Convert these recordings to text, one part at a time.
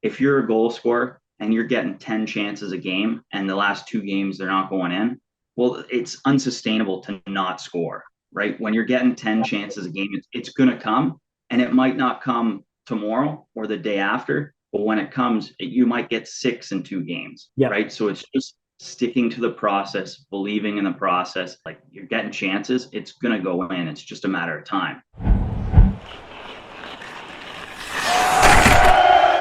if you're a goal scorer and you're getting 10 chances a game and the last two games they're not going in, well, it's unsustainable to not score, right? When you're getting 10 chances a game, it's going to come, and it might not come tomorrow or the day after, but when it comes, you might get six in two games, Yeah. right? So it's just sticking to the process, believing in the process. Like, you're getting chances, it's going to go in. It's just a matter of time.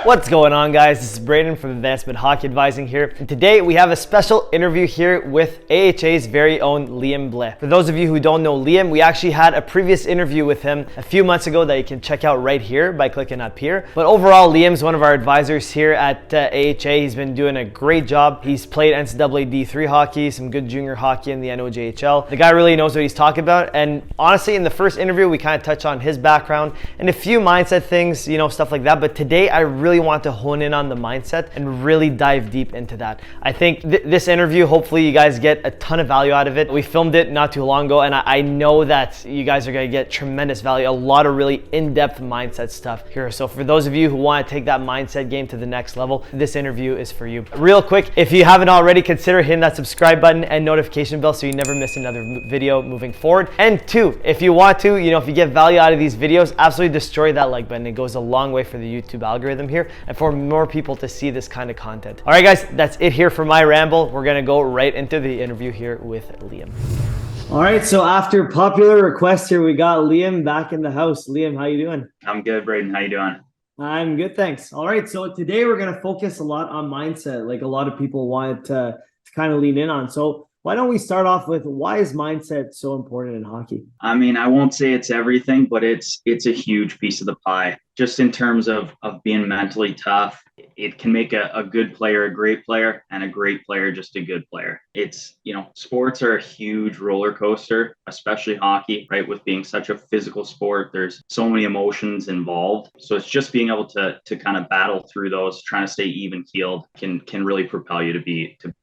What's going on, guys? This is Braden from Advancement Hockey Advising here. And today we have a special interview here with AHA's very own Liam Blais. For those of you who don't know Liam, we actually had a previous interview with him a few months ago that you can check out right here by clicking up here. But overall, Liam's one of our advisors here at AHA. He's been doing a great job. He's played NCAA D3 hockey, some good junior hockey in the NOJHL. The guy really knows what he's talking about. And honestly, in the first interview, we kind of touched on his background and a few mindset things, stuff like that. But today, I really want to hone in on the mindset and really dive deep into that. I think this interview, hopefully you guys get a ton of value out of it. We filmed it not too long ago, and I know that you guys are going to get tremendous value, a lot of really in-depth mindset stuff here. So for those of you who want to take that mindset game to the next level, this interview is for you. Real quick, if you haven't already, consider hitting that subscribe button and notification bell so you never miss another video moving forward. And two, if you want to, if you get value out of these videos, absolutely destroy that like button. It goes a long way for the YouTube algorithm here and for more people to see this kind of content. All right, guys, that's it here for my ramble. We're gonna go right into the interview here with Liam. All right, so after popular request here, we got Liam back in the house. Liam, how you doing? I'm good, Braden. How you doing? I'm good, thanks. All right, so today we're gonna focus a lot on mindset, like a lot of people wanted to kind of lean in on. So why don't we start off with, why is mindset so important in hockey? I mean, I won't say it's everything, but it's a huge piece of the pie. Just in terms of being mentally tough, it can make a good player a great player, and a great player just a good player. It's, sports are a huge roller coaster, especially hockey, right? With being such a physical sport, there's so many emotions involved. So it's just being able to kind of battle through those, trying to stay even keeled can really propel you to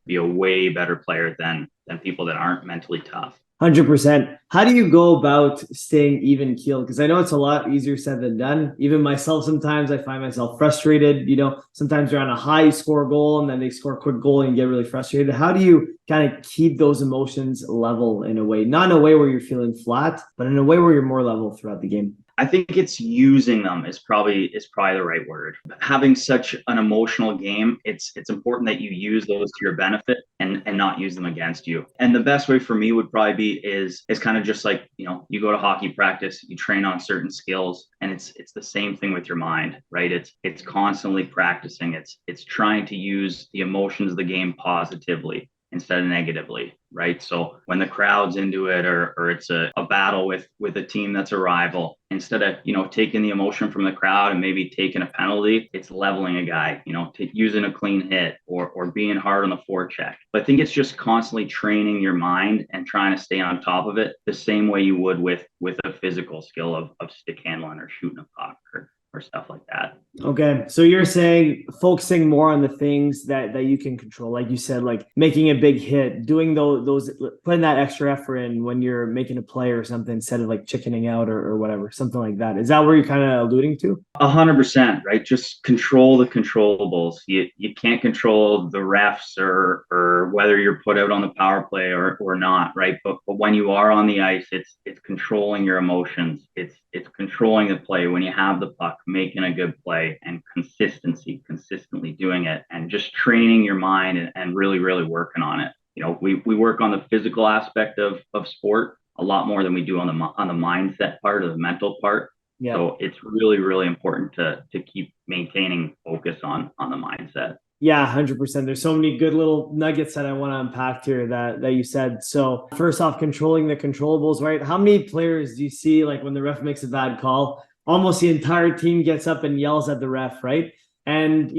be a way better player than people that aren't mentally tough. 100%. How do you go about staying even keeled? Because I know it's a lot easier said than done. Even myself, sometimes I find myself frustrated. Sometimes you're on a high, you score a goal, and then they score a quick goal and you get really frustrated. How do you kind of keep those emotions level in a way? Not in a way where you're feeling flat, but in a way where you're more level throughout the game. I think it's using them is probably the right word. Having such an emotional game, it's important that you use those to your benefit and not use them against you. And the best way for me would probably be is kind of just like, you go to hockey practice, you train on certain skills, and it's the same thing with your mind, right? It's constantly practicing. It's trying to use the emotions of the game positively instead of negatively, right? So when the crowd's into it, or it's a battle with a team that's a rival, instead of, taking the emotion from the crowd and maybe taking a penalty, it's leveling a guy, using a clean hit or being hard on the forecheck. But I think it's just constantly training your mind and trying to stay on top of it the same way you would with a physical skill of stick handling or shooting a puck or stuff like that. Okay, so you're saying focusing more on the things that you can control, like you said, like making a big hit, doing those putting that extra effort in when you're making a play or something, instead of like chickening out or whatever, something like that. Is that where you're kind of alluding to? 100%, right? Just control the controllables. You can't control the refs or whether you're put out on the power play or not, right? But when you are on the ice, it's controlling your emotions. It's controlling the play when you have the puck, making a good play, and consistently doing it, and just training your mind and really, really working on it. We work on the physical aspect of sport a lot more than we do on the mindset part or the mental part. Yeah. So it's really, really important to keep maintaining focus on the mindset. Yeah, 100%. There's so many good little nuggets that I want to unpack here that you said. So first off, controlling the controllables, right? How many players do you see, like when the ref makes a bad call, almost the entire team gets up and yells at the ref, right? And,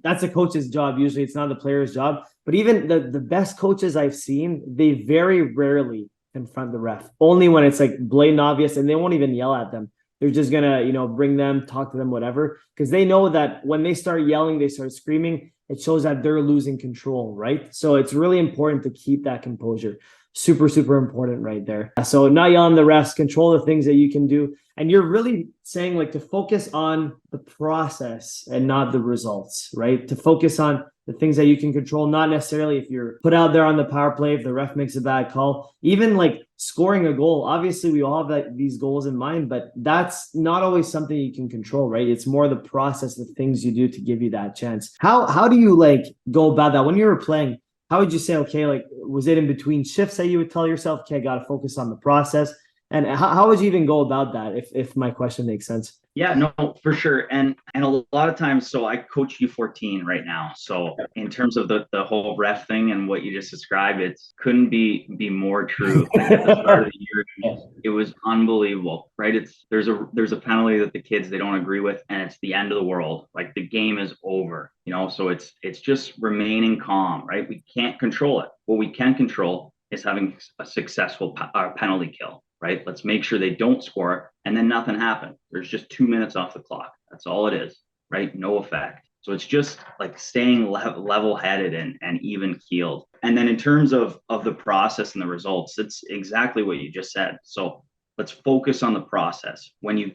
that's a coach's job. Usually it's not the player's job. But even the best coaches I've seen, they very rarely confront the ref. Only when it's like blatant obvious, and they won't even yell at them. They're just gonna, bring them, talk to them, whatever, because they know that when they start yelling, they start screaming, it shows that they're losing control, right? So it's really important to keep that composure. Super, super important right there. So not yelling the refs, control the things that you can do. And you're really saying like to focus on the process and not the results, right? To focus on the things that you can control, not necessarily if you're put out there on the power play, if the ref makes a bad call, even like scoring a goal. Obviously, we all have these goals in mind, but that's not always something you can control, right? It's more the process, the things you do to give you that chance. How do you like go about that when you were playing? How would you say, okay, like, was it in between shifts that you would tell yourself, okay, I got to focus on the process? And how would you even go about that if my question makes sense? Yeah, no, for sure. And a lot of times, so I coach U14 right now. So in terms of the whole ref thing and what you just described, it couldn't be more true. Like at the start of the year, it was unbelievable, right? There's a penalty that the kids they don't agree with, and it's the end of the world. Like the game is over, So it's just remaining calm, right? We can't control it. What we can control is having a successful penalty kill. Right? Let's make sure they don't score and then nothing happened. There's just 2 minutes off the clock. That's all it is, right? No effect. So it's just like staying level-headed and even keeled. And then in terms of the process and the results, it's exactly what you just said. So let's focus on the process. When you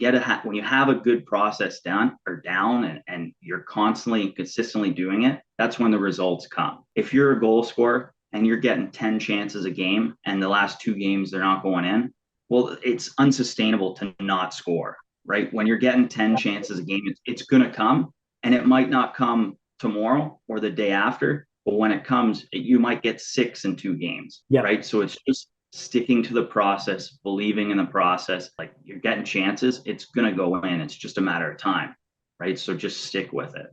have a good process down and you're constantly and consistently doing it, that's when the results come. If you're a goal scorer and you're getting 10 chances a game and the last 2 games they're not going in, well, it's unsustainable to not score, right? When you're getting 10 chances a game, it's going to come, and it might not come tomorrow or the day after, but when it comes, you might get 6 in 2 games, right? So it's just sticking to the process, believing in the process. Like you're getting chances, it's going to go in. It's just a matter of time, right? So just stick with it.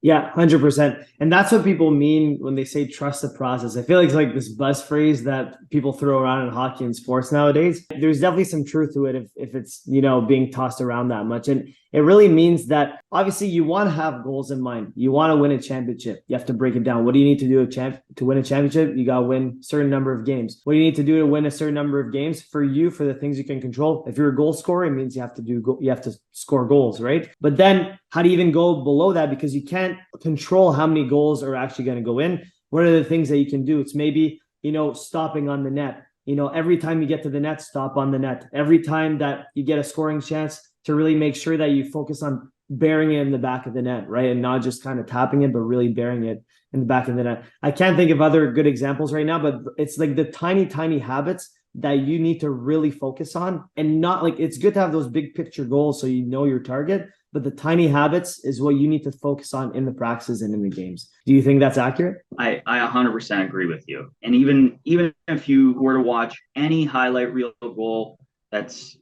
Yeah, 100%. And that's what people mean when they say trust the process. I feel like it's like this buzz phrase that people throw around in hockey and sports nowadays. There's definitely some truth to it if it's, being tossed around that much. And it really means that obviously you want to have goals in mind. You want to win a championship. You have to break it down. What do you need to do to win a championship? You got to win a certain number of games. What do you need to do to win a certain number of games for the things you can control? If you're a goal scorer, it means you have to score goals, right? But then how do you even go below that? Because you can't control how many goals are actually going to go in. What are the things that you can do? It's maybe, stopping on the net. Every time you get to the net, stop on the net. Every time that you get a scoring chance, to really make sure that you focus on bearing it in the back of the net, right? And not just kind of tapping it, but really bearing it in the back of the net. I can't think of other good examples right now, but it's like the tiny, tiny habits that you need to really focus on, and not like, it's good to have those big picture goals so you know your target, but the tiny habits is what you need to focus on in the practices and in the games. Do you think that's accurate? I 100% agree with you. And even if you were to watch any highlight reel goal that's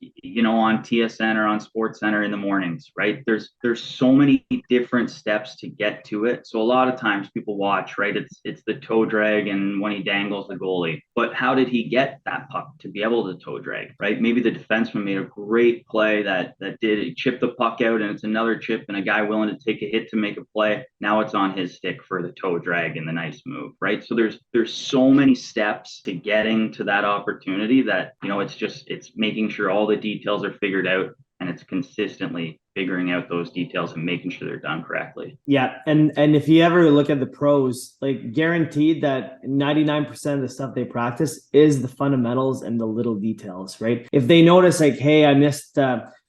on TSN or on Sports Center in the mornings, right? There's so many different steps to get to it. So a lot of times people watch, right? It's the toe drag and when he dangles the goalie. But how did he get that puck to be able to toe drag, right? Maybe the defenseman made a great play that did chip the puck out, and it's another chip and a guy willing to take a hit to make a play. Now it's on his stick for the toe drag and the nice move, right? So there's so many steps to getting to that opportunity that, it's making sure all the details are figured out, and it's consistently figuring out those details and making sure they're done correctly. Yeah. And if you ever look at the pros, like guaranteed that 99% of the stuff they practice is the fundamentals and the little details, right? If they notice like, hey, I missed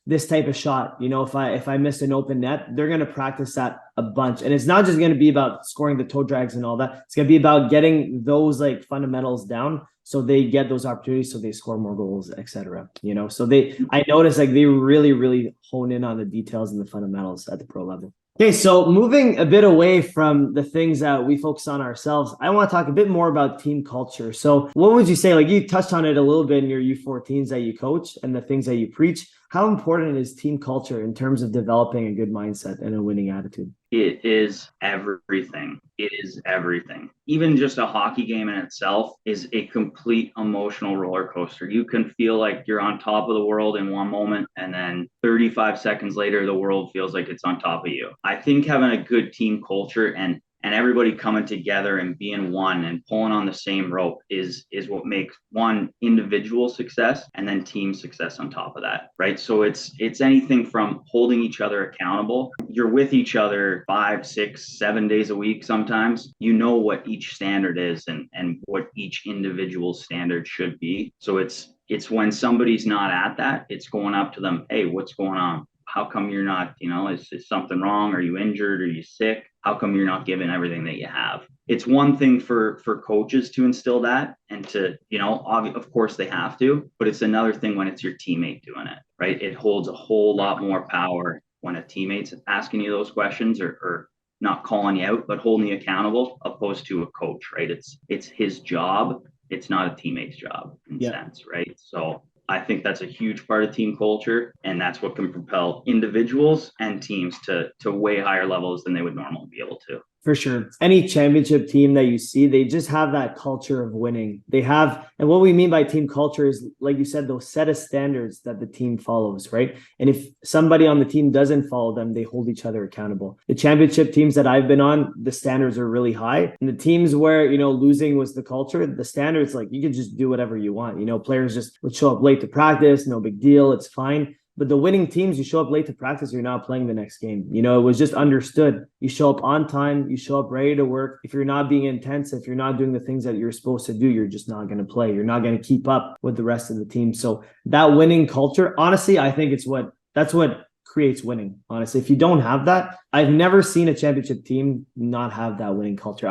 this type of shot, if I missed an open net, they're going to practice that a bunch. And it's not just going to be about scoring the toe drags and all that. It's going to be about getting those like fundamentals down, so they get those opportunities, so they score more goals, etc. So I noticed like they really, really hone in on the details and the fundamentals at the pro level. Okay, so moving a bit away from the things that we focus on ourselves, I want to talk a bit more about team culture. So what would you say, like you touched on it a little bit in your U14s that you coach and the things that you preach, how important is team culture in terms of developing a good mindset and a winning attitude? It is everything. It is everything. Even just a hockey game in itself is a complete emotional roller coaster. You can feel like you're on top of the world in one moment, and then 35 seconds later, the world feels like it's on top of you. I think having a good team culture and and everybody coming together and being one and pulling on the same rope is what makes one individual success and then team success on top of that, right? So it's anything from holding each other accountable. You're with each other 5, 6, 7 days a week sometimes. You know what each standard is and what each individual standard should be. So it's when somebody's not at that, it's going up to them, hey, what's going on? How come you're not, is something wrong? Are you injured? Are you sick? How come you're not giving everything that you have? It's one thing for coaches to instill that and to, of course they have to, but it's another thing when it's your teammate doing it, right? It holds a whole lot more power when a teammate's asking you those questions or not calling you out, but holding you accountable, opposed to a coach, right? It's his job. It's not a teammate's job in a sense, right? So I think that's a huge part of team culture, and that's what can propel individuals and teams to way higher levels than they would normally be able to. For sure. Any championship team that you see, they just have that culture of winning. They have, and what we mean by team culture is, like you said, those set of standards that the team follows, right? And if somebody on the team doesn't follow them, they hold each other accountable. The championship teams that I've been on, the standards are really high. And the teams where, losing was the culture, the standards, like you can just do whatever you want. Players just would show up late to practice, no big deal, it's fine. But the winning teams, you show up late to practice, you're not playing the next game. It was just understood. You show up on time, you show up ready to work. If you're not being intense, if you're not doing the things that you're supposed to do, you're just not going to play. You're not going to keep up with the rest of the team. So that winning culture, honestly, I think that's what creates winning. Honestly, if you don't have that, I've never seen a championship team not have that winning culture.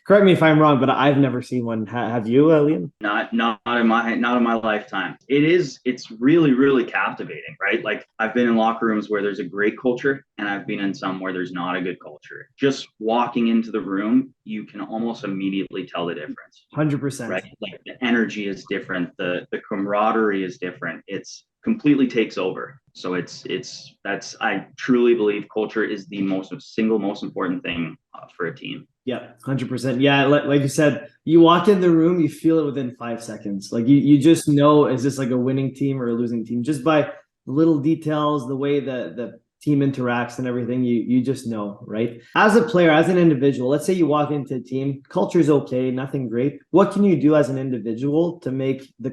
Correct me if I'm wrong, but I've never seen one. Have you, Liam? Not in my lifetime. It's really, really captivating, right? Like I've been in locker rooms where there's a great culture, and I've been in some where there's not a good culture. Just walking into the room, you can almost immediately tell the difference. 100%. Right? Like the energy is different, the camaraderie is different. It's completely takes over. So I truly believe culture is the single most important thing for a team. Yeah, 100%. Yeah, like you said, you walk in the room, you feel it within 5 seconds. Like you just know, is this like a winning team or a losing team? Just by little details, the way the team interacts and everything, you just know, right? As a player, as an individual, let's say you walk into a team, culture is okay, nothing great. What can you do as an individual to make the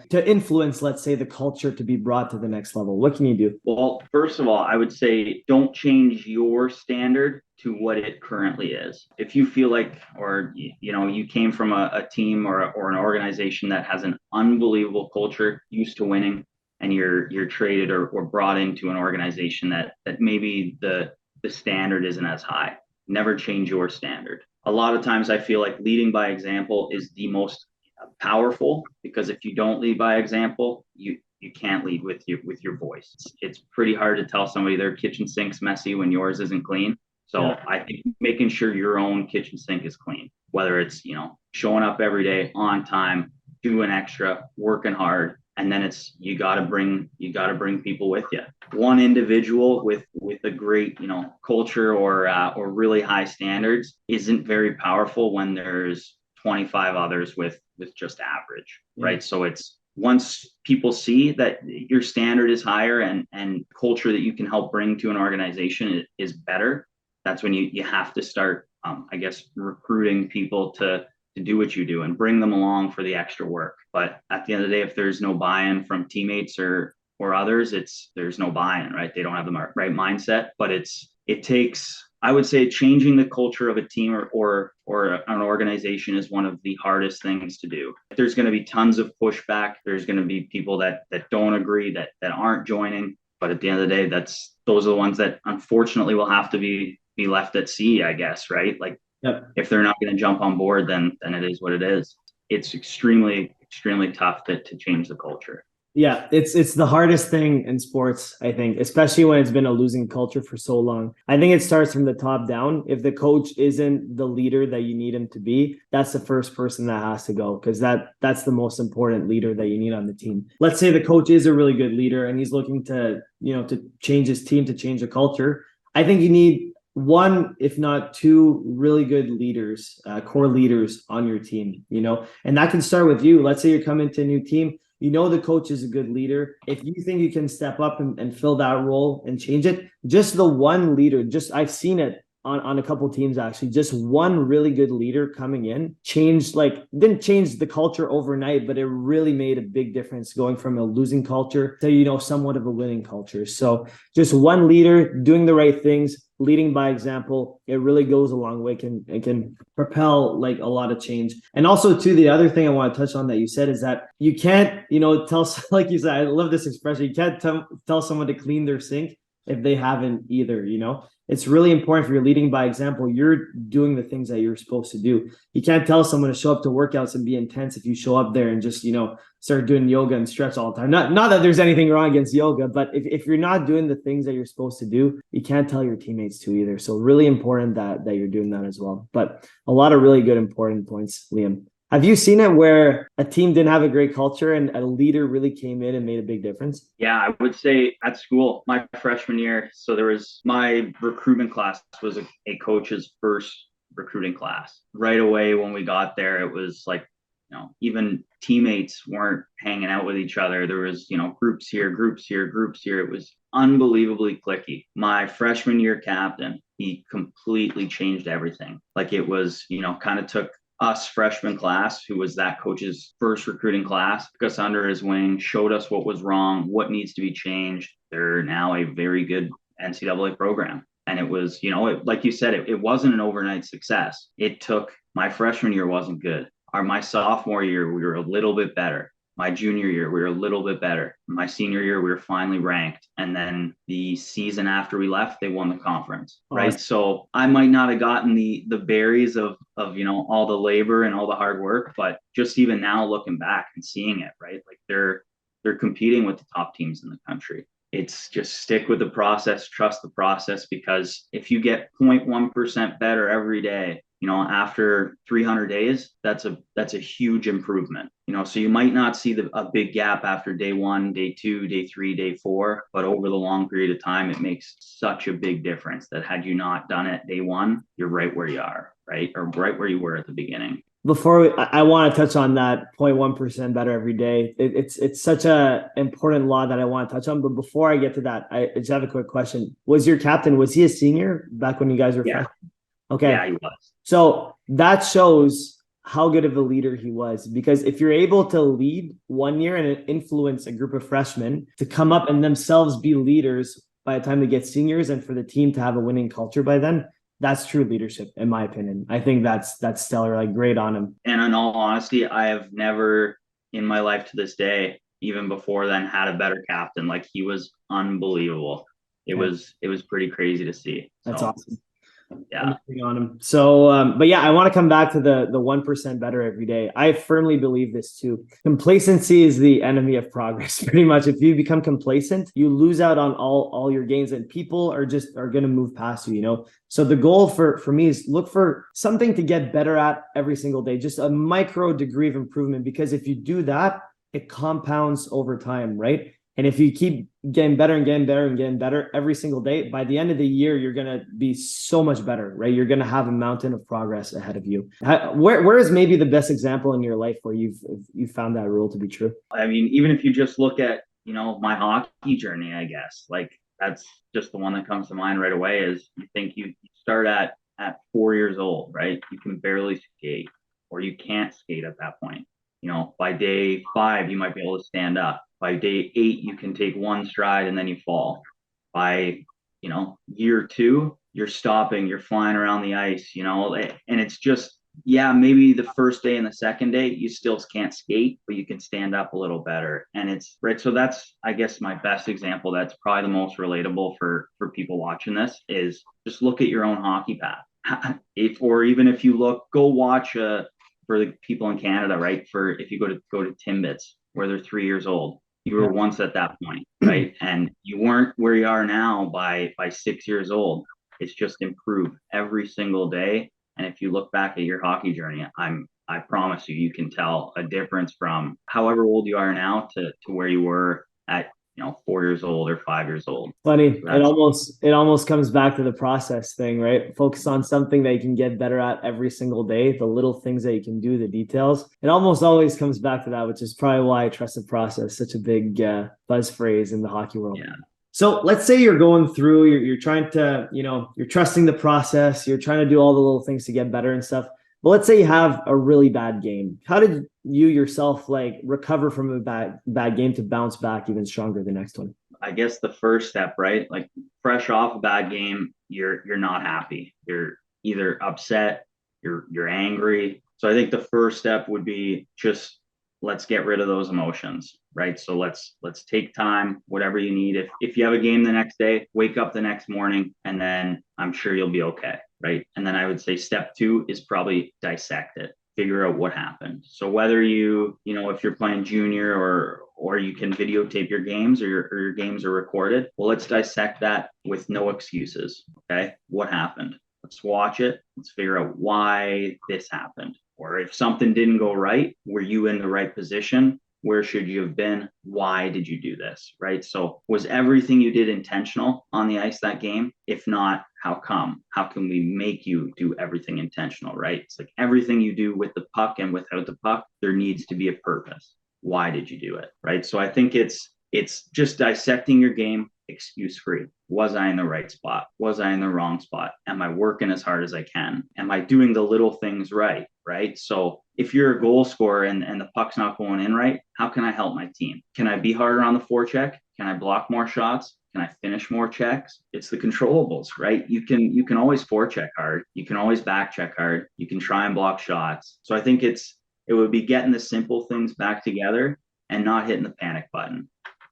to influence, let's say, the culture to be brought to the next level? What can you do? Well, first of all, I would say don't change your standard to what it currently is. If you feel like, or you came from a team or an organization that has an unbelievable culture, used to winning, and you're traded or brought into an organization that maybe the standard isn't as high, never change your standard. A lot of times I feel like leading by example is the most powerful, because if you don't lead by example, you can't lead with your voice. It's pretty hard to tell somebody their kitchen sink's messy when yours isn't clean. So I think making sure your own kitchen sink is clean, whether it's, showing up every day on time, doing extra, working hard, and then it's you got to bring people with you. One individual with a great culture or really high standards isn't very powerful when there's 25 others with just average, right? So it's once people see that your standard is higher and culture that you can help bring to an organization is better, that's when you have to start recruiting people to do what you do and bring them along for the extra work. But at the end of the day, if there's no buy-in from teammates or others, there's no buy-in, right? They don't have the right mindset. But it takes, I would say, changing the culture of a team or an organization is one of the hardest things to do. There's going to be tons of pushback. There's going to be people that don't agree, that aren't joining. But at the end of the day, those are the ones that unfortunately will have to be left at sea, I guess, right? Like, if they're not going to jump on board, then it is what it is. It's extremely, extremely tough to change the culture. Yeah, it's the hardest thing in sports, I think, especially when it's been a losing culture for so long. I think it starts from the top down. If the coach isn't the leader that you need him to be, that's the first person that has to go, because that's the most important leader that you need on the team. Let's say the coach is a really good leader and he's looking to change his team, to change the culture. I think you need one, if not two, really good leaders, core leaders on your team, and that can start with you. Let's say you're coming to a new team, the coach is a good leader. If you think you can step up and fill that role and change it, just the one leader, I've seen it on a couple teams, actually. Just one really good leader coming in changed, like, didn't change the culture overnight, but it really made a big difference going from a losing culture to, you know, somewhat of a winning culture. So just one leader doing the right things, leading by example, it really goes a long way. It can propel like a lot of change. And also too, the other thing I want to touch on that you said is that you can't, you know, tell, like you said, I love this expression, you can't tell someone to clean their sink if they haven't either. You know, it's really important if you're leading by example, you're doing the things that you're supposed to do. You can't tell someone to show up to workouts and be intense if you show up there and just, you know, start doing yoga and stretch all the time. Not that there's anything wrong against yoga, but if you're not doing the things that you're supposed to do, you can't tell your teammates to either. So really important that you're doing that as well. But a lot of really good important points, Liam. Have you seen it where a team didn't have a great culture and a leader really came in and made a big difference? Yeah, I would say at school, my freshman year. So there was my recruitment class was a coach's first recruiting class. Right away when we got there, it was like, you know, even teammates weren't hanging out with each other. There was, you know, groups here, groups here, groups here. It was unbelievably cliquey. My freshman year captain, he completely changed everything. Like it was, you know, kind of took us freshman class, who was that coach's first recruiting class, took us under his wing, showed us what was wrong, what needs to be changed. They're now a very good NCAA program. And it was, you know, like you said, it wasn't an overnight success. It took, my freshman year wasn't good. My sophomore year, we were a little bit better. My junior year, we were a little bit better. My senior year, we were finally ranked. And then the season after we left, they won the conference, right? So I might not have gotten the berries of, you know, all the labor and all the hard work, but just even now looking back and seeing it, right? Like they're competing with the top teams in the country. It's just stick with the process, trust the process, because if you get 0.1% better every day, you know, after 300 days, that's a huge improvement. You know, so you might not see a big gap after day 1, day 2, day 3, day 4, but over the long period of time, it makes such a big difference that had you not done it day 1, you're right where you are, right? Or right where you were at the beginning. I want to touch on that 0.1% better every day. It's such a important law that I want to touch on. But before I get to that, I just have a quick question. Was your captain, was he a senior back when you guys were freshmen? Okay. Yeah, he was. So that shows how good of a leader he was, because if you're able to lead 1 year and influence a group of freshmen to come up and themselves be leaders by the time they get seniors, and for the team to have a winning culture by then, that's true leadership, in my opinion. I think that's stellar. Like, great on him. And in all honesty, I have never in my life to this day, even before then, had a better captain. Like, he was unbelievable. It was pretty crazy to see. That's awesome. Yeah. On him. So, but yeah, I want to come back to the 1% better every day. I firmly believe this too. Complacency is the enemy of progress. Pretty much, if you become complacent, you lose out on all your gains, and people are going to move past you. You know. So the goal for me is look for something to get better at every single day, just a micro degree of improvement. Because if you do that, it compounds over time, right? And if you keep getting better and getting better and getting better every single day, by the end of the year, you're going to be so much better, right? You're going to have a mountain of progress ahead of you. Where is maybe the best example in your life where you've found that rule to be true? I mean, even if you just look at, you know, my hockey journey, I guess, like that's just the one that comes to mind right away is you think you start at 4 years old, right? You can barely skate, or you can't skate at that point. You know, by day 5, you might be able to stand up. By day 8, you can take one stride and then you fall. By, you know, year 2, you're stopping, you're flying around the ice, you know, and it's just, yeah, maybe the first day and the second day, you still can't skate, but you can stand up a little better. And it's right. So that's, I guess, my best example. That's probably the most relatable for people watching this is just look at your own hockey path. Or even if you go watch for the people in Canada, right? If you go to Timbits, where they're 3 years old, you were once at that point, right? And you weren't where you are now by 6 years old. It's just improved every single day. And if you look back at your hockey journey, I promise you can tell a difference from however old you are now to where you were at, you know, 4 years old or 5 years old. Funny. It almost comes back to the process thing, right? Focus on something that you can get better at every single day, the little things that you can do, the details. It almost always comes back to that, which is probably why I trust the process, such a big buzz phrase in the hockey world. Yeah. So let's say you're going through, you're trying to, you're trusting the process, you're trying to do all the little things to get better and stuff. But let's say you have a really bad game. How did you yourself like recover from a bad game to bounce back even stronger the next one? I guess the first step, right? Like fresh off a bad game, you're not happy. You're either upset, you're angry. So I think the first step would be just let's get rid of those emotions, right? So let's take time, whatever you need. If you have a game the next day, wake up the next morning, and then I'm sure you'll be okay, right? And then I would say step two is probably dissect it, figure out what happened. So whether if you're playing junior or you can videotape your games or your games are recorded, well, let's dissect that with no excuses. Okay, what happened? Let's watch it. Let's figure out why this happened. Or if something didn't go right, were you in the right position? Where should you have been? Why did you do this? Right? So was everything you did intentional on the ice that game? If not, how come? How can we make you do everything intentional? Right? It's like everything you do with the puck and without the puck, there needs to be a purpose. Why did you do it? Right? So I think it's just dissecting your game excuse free. Was I in the right spot? Was I in the wrong spot? Am I working as hard as I can? Am I doing the little things right? Right. So if you're a goal scorer and the puck's not going in right, how can I help my team? Can I be harder on the forecheck? Can I block more shots? Can I finish more checks? It's the controllables, right? You can always forecheck hard. You can always back check hard. You can try and block shots. So I think it would be getting the simple things back together and not hitting the panic button,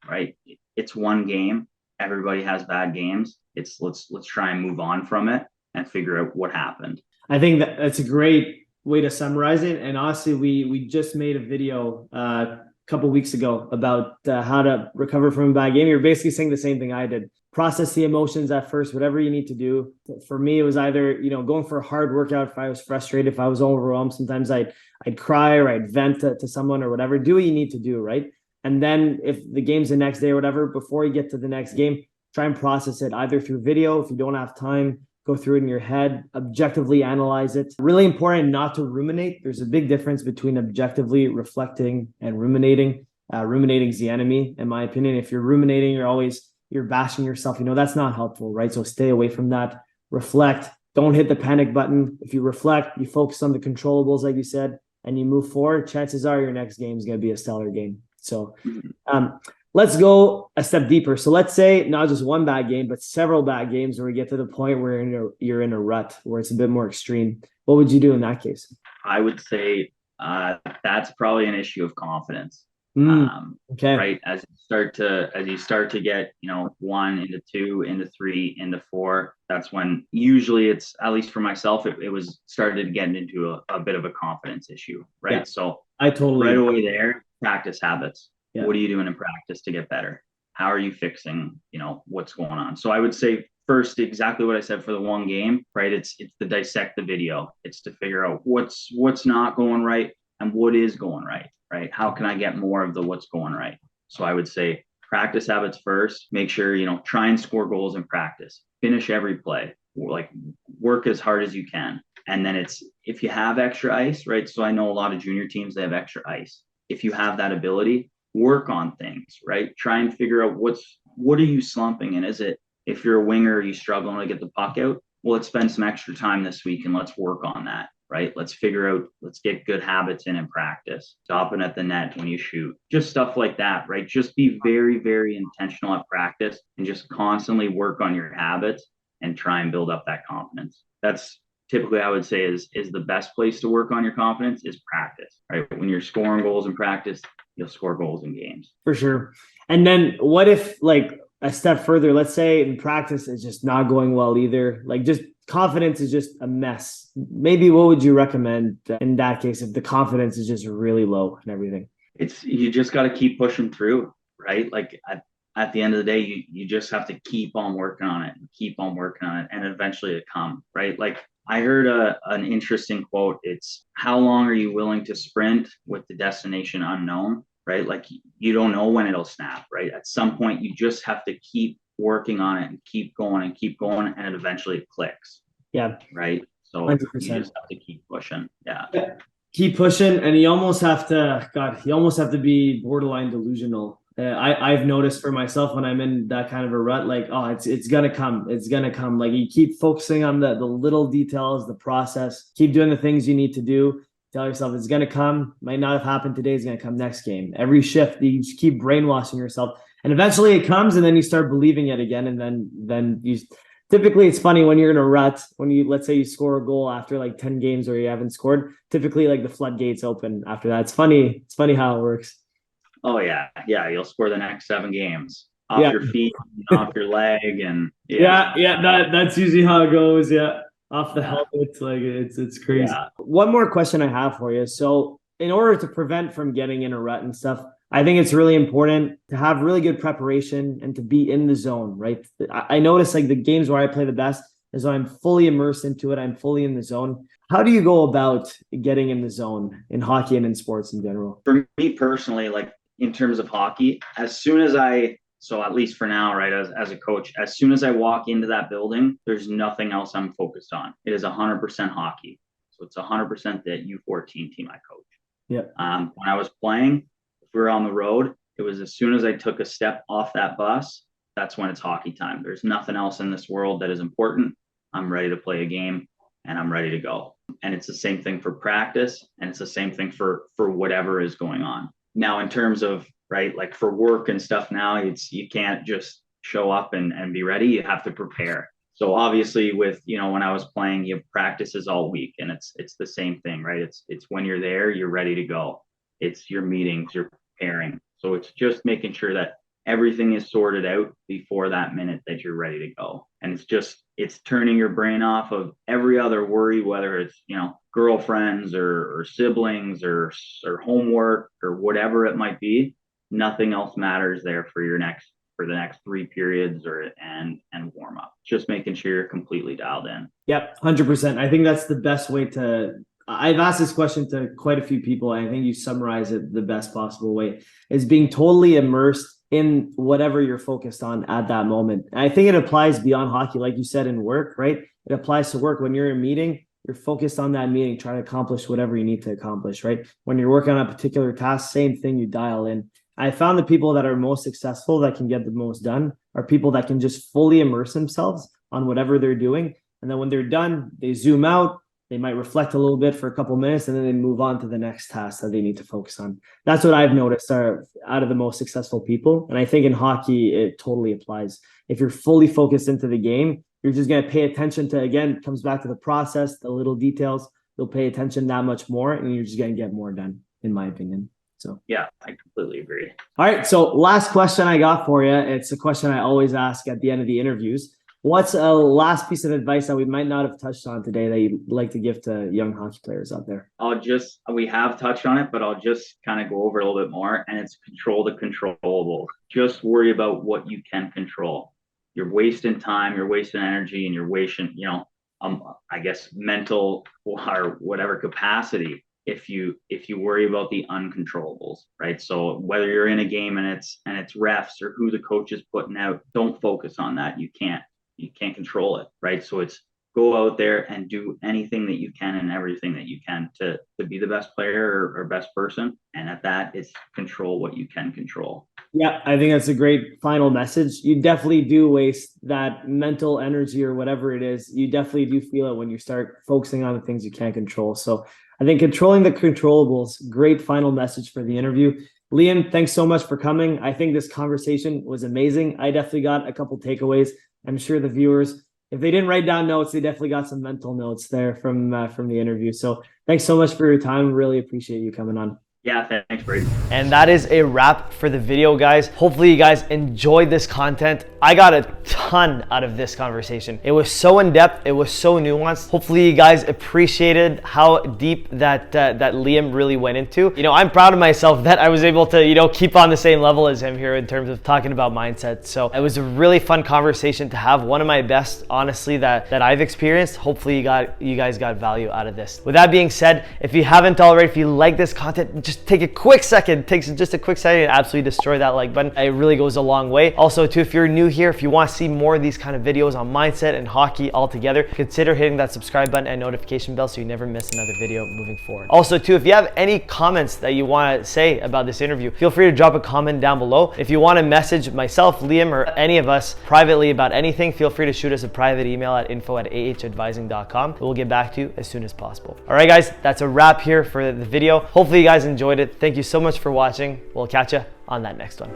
right? It's one game. Everybody has bad games. It's let's try and move on from it and figure out what happened. I think that's a great way to summarize it. And honestly, we just made a video a couple weeks ago about how to recover from a bad game. You're basically saying the same thing I did. Process the emotions at first, whatever you need to do. For me, it was either, going for a hard workout if I was frustrated, if I was overwhelmed. Sometimes I'd cry or I'd vent to someone or whatever. Do what you need to do, right? And then if the game's the next day or whatever, before you get to the next game, try and process it either through video. If you don't have time, go through it in your head, objectively analyze it. Really important not to ruminate. There's a big difference between objectively reflecting and ruminating. Ruminating's the enemy, in my opinion. If you're ruminating, you're bashing yourself. That's not helpful, right? So stay away from that. Reflect. Don't hit the panic button. If you reflect, you focus on the controllables, like you said, and you move forward, chances are your next game is going to be a stellar game. So let's go a step deeper. So let's say not just one bad game, but several bad games where we get to the point where you're in a rut, where it's a bit more extreme. What would you do in that case? I would say that's probably an issue of confidence. Okay. Right. As you start to get, 1 into 2 into 3 into 4, that's when usually it's, at least for myself, it was started getting into a bit of a confidence issue. Right. Yeah, so I totally right away there, practice habits. Yeah. What are you doing in practice to get better? How are you fixing, what's going on? So I would say first, exactly what I said for the one game, right? It's to dissect the video. It's to figure out what's not going right and what is going right. Right? How can I get more of the what's going right? So I would say practice habits first. Make sure, try and score goals in practice. Finish every play. Like work as hard as you can. And then if you have extra ice, right? So I know a lot of junior teams, they have extra ice. If you have that ability, work on things, right? Try and figure out what are you slumping in? Is it, if you're a winger, are you struggling to get the puck out? Well, let's spend some extra time this week and let's work on that. Right? Let's get good habits in practice. Stopping at the net when you shoot. Just stuff like that, right? Just be very, very intentional at practice and just constantly work on your habits and try and build up that confidence. That's typically, I would say, is the best place to work on your confidence is practice, right? When you're scoring goals in practice, you'll score goals in games. For sure. And then what if, like, a step further, let's say in practice it's just not going well either, like just confidence is just a mess. Maybe what would you recommend in that case if the confidence is just really low and everything? You just got to keep pushing through, right? Like at the end of the day, you just have to keep on working on it and keep on working on it, and eventually it come, right? Like I heard an interesting quote. It's, how long are you willing to sprint with the destination unknown, right? Like you don't know when it'll snap, right? At some point, you just have to keep working on it and keep going, and it eventually clicks. Yeah. Right. So 100%. You just have to keep pushing. Yeah. Keep pushing, and you almost have to be borderline delusional I've noticed for myself when I'm in that kind of a rut, like, oh, it's gonna come. It's gonna come. Like, you keep focusing on the little details, the process, keep doing the things you need to do. Tell yourself it's gonna come. Might not have happened today, it's gonna come next game. Every shift, you just keep brainwashing yourself. And eventually it comes, and then you start believing it again. And then you typically, it's funny when you're in a rut, when you, let's say you score a goal after like 10 games where you haven't scored, typically like the floodgates open after that. It's funny how it works. Oh yeah. You'll score the next 7 games off your feet, off your leg, and that's usually how it goes. Yeah, off the helmet, like it's crazy. Yeah. One more question I have for you. So, in order to prevent from getting in a rut and stuff, I think it's really important to have really good preparation and to be in the zone, right? I notice like the games where I play the best is when I'm fully immersed into it. I'm fully in the zone. How do you go about getting in the zone in hockey and in sports in general? For me personally, like in terms of hockey, so at least for now, right, as a coach, as soon as I walk into that building, there's nothing else I'm focused on. It is 100% hockey. So it's 100% the U14 team I coach. Yeah. When I was playing, if we were on the road, it was as soon as I took a step off that bus, that's when it's hockey time. There's nothing else in this world that is important. I'm ready to play a game and I'm ready to go. And it's the same thing for practice, and it's the same thing for whatever is going on. Now, in terms of, right, like for work and stuff now, you can't just show up and be ready. You have to prepare. So obviously with, when I was playing, you have practices all week, and it's the same thing, right? It's when you're there, you're ready to go. It's your meetings, you're preparing. So it's just making sure that everything is sorted out before that minute that you're ready to go. And it's turning your brain off of every other worry, whether it's, girlfriends or siblings or homework or whatever it might be. Nothing else matters there for the next 3 periods and warm up. Just making sure you're completely dialed in. Yep, 100%. I think that's the best way I've asked this question to quite a few people, and I think you summarize it the best possible way, is being totally immersed in whatever you're focused on at that moment. And I think it applies beyond hockey, like you said, in work, right? It applies to work. When you're in a meeting, you're focused on that meeting, trying to accomplish whatever you need to accomplish, right? When you're working on a particular task, same thing, you dial in. I found the people that are most successful, that can get the most done, are people that can just fully immerse themselves on whatever they're doing. And then when they're done, they zoom out, they might reflect a little bit for a couple of minutes, and then they move on to the next task that they need to focus on. That's what I've noticed are out of the most successful people. And I think in hockey, it totally applies. If you're fully focused into the game, you're just going to pay attention to, again, it comes back to the process, the little details. You'll pay attention that much more, and you're just going to get more done, in my opinion. So yeah, I completely agree. All right. So last question I got for you. It's a question I always ask at the end of the interviews. What's a last piece of advice that we might not have touched on today that you'd like to give to young hockey players out there? We have touched on it, but I'll just kind of go over a little bit more, and it's control the controllables. Just worry about what you can control. You're wasting time, you're wasting energy, and you're wasting, I guess mental or whatever capacity if you worry about the uncontrollables, right? So whether you're in a game and it's refs or who the coach is putting out, don't focus on that. You can't control it, right? So it's go out there and do anything that you can and everything that you can to be the best player or best person. And at that, it's control what you can control. Yeah, I think that's a great final message. You definitely do waste that mental energy or whatever it is. You definitely do feel it when you start focusing on the things you can't control. So I think controlling the controllables, great final message for the interview. Liam, thanks so much for coming. I think this conversation was amazing. I definitely got a couple takeaways. I'm sure the viewers, if they didn't write down notes, they definitely got some mental notes there from the interview. So thanks so much for your time. Really appreciate you coming on. Yeah, thanks, Brady. And that is a wrap for the video, guys. Hopefully you guys enjoyed this content. I got a ton out of this conversation. It was so in-depth. It was so nuanced. Hopefully you guys appreciated how deep that Liam really went into. I'm proud of myself that I was able to, keep on the same level as him here in terms of talking about mindset. So it was a really fun conversation to have. One of my best, honestly, that I've experienced. Hopefully you guys got value out of this. With that being said, if you haven't already, if you like this content, just just take a quick second, takes just a quick second and absolutely destroy that like button. It really goes a long way. Also too, if you're new here, if you want to see more of these kind of videos on mindset and hockey altogether, consider hitting that subscribe button and notification bell so you never miss another video moving forward. Also too, if you have any comments that you want to say about this interview, feel free to drop a comment down below. If you want to message myself, Liam, or any of us privately about anything, feel free to shoot us a private email at info@ahadvising.com. We'll get back to you as soon as possible. All right, guys, that's a wrap here for the video. Hopefully you guys enjoyed it. Thank you so much for watching. We'll catch you on that next one.